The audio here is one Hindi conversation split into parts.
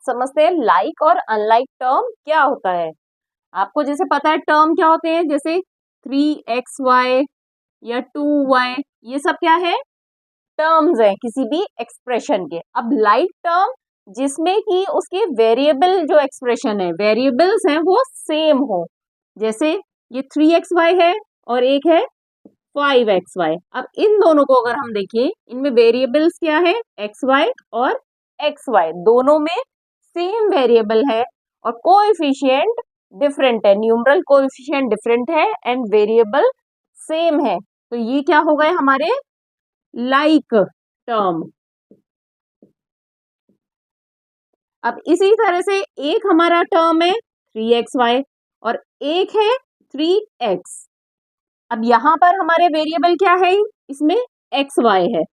समझते हैं लाइक और अनलाइक टर्म क्या होता है। आपको जैसे पता है टर्म क्या होते हैं, जैसे 3xy या 2y, ये सब क्या है, टर्म्स है किसी भी एक्सप्रेशन के। अब लाइक टर्म जिसमें कि उसके वेरिएबल जो एक्सप्रेशन है, वेरिएबल्स हैं वो सेम हो, जैसे ये 3xy है और एक है 5xy। अब इन दोनों को अगर हम देखें, इनमें वेरिएबल्स क्या है, xy और xy, दोनों में सेम वेरिएबल है और कोएफिशिएंट डिफरेंट है, न्यूमरल कोएफिशिएंट डिफरेंट है एंड वेरिएबल सेम है। तो ये क्या हो गए हमारे लाइक टर्म। अब इसी तरह से एक हमारा टर्म है 3xy और एक है 3x। अब यहां पर हमारे वेरिएबल क्या है, इसमें xy है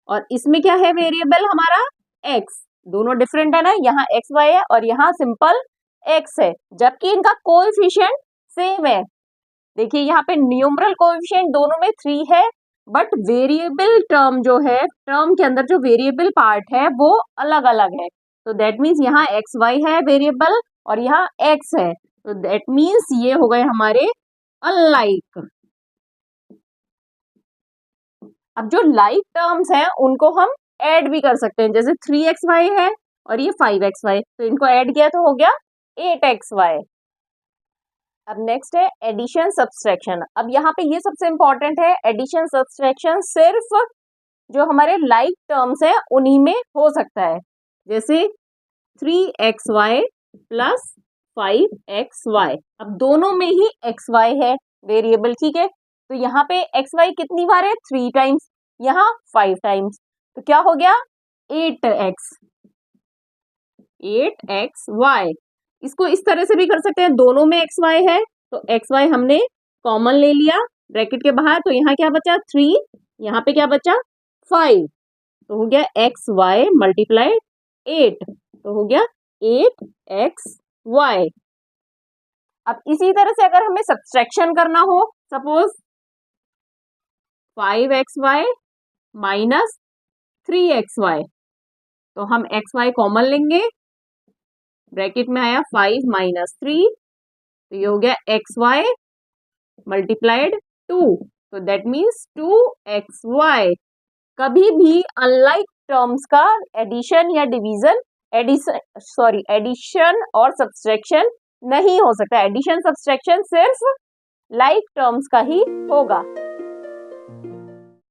और इसमें क्या है वेरिएबल हमारा x, दोनों डिफरेंट है ना, यहाँ xy है और यहाँ सिंपल x है, जबकि इनका कोएफिशिएंट सेम है। देखिए यहाँ पे न्यूमरल कोएफिशिएंट दोनों में 3 है, बट वेरिएबल टर्म जो है, टर्म के अंदर जो वेरिएबल पार्ट है वो अलग अलग है। तो दैट मीन्स यहाँ xy है वेरिएबल और यहाँ x है, तो दैट मीन्स ये हो गए हमारे अनलाइक। अब जो लाइक टर्म्स हैं उनको हम ऐड भी कर सकते हैं, जैसे 3xy है और ये 5xy, तो इनको ऐड किया तो हो गया 8xy। अब नेक्स्ट है एडिशन सब्सट्रैक्शन। अब यहाँ पे ये सबसे इंपॉर्टेंट है, एडिशन सब्सट्रैक्शन सिर्फ जो हमारे लाइक टर्म्स है उन्हीं में हो सकता है, जैसे 3xy प्लस 5xy। अब दोनों में ही xy है वेरिएबल, ठीक है, तो यहाँ पे xy कितनी बार है, 3 टाइम्स, यहाँ 5 टाइम्स, तो क्या हो गया 8xy। इसको इस तरह से भी कर सकते हैं, दोनों में xy है तो xy हमने कॉमन ले लिया ब्रैकेट के बाहर, तो यहाँ क्या बचा 3, यहाँ पे क्या बचा 5, तो हो गया xy मल्टीप्लाइड 8, तो हो गया 8xy। अब इसी तरह से अगर हमें सब्सट्रैक्शन करना हो, सपोज 5xy माइनस 3xy, तो हम xy कॉमन लेंगे, ब्रैकेट में आया 5 माइनस 3, तो ये हो गया xy मल्टीप्लाइड 2, तो दैट मीन्स 2xy। कभी भी अनलाइक टर्म्स का एडिशन या डिवीजन, एडिशन और सब्सट्रैक्शन नहीं हो सकता। एडिशन सब्सट्रैक्शन सिर्फ लाइक टर्म्स का ही होगा।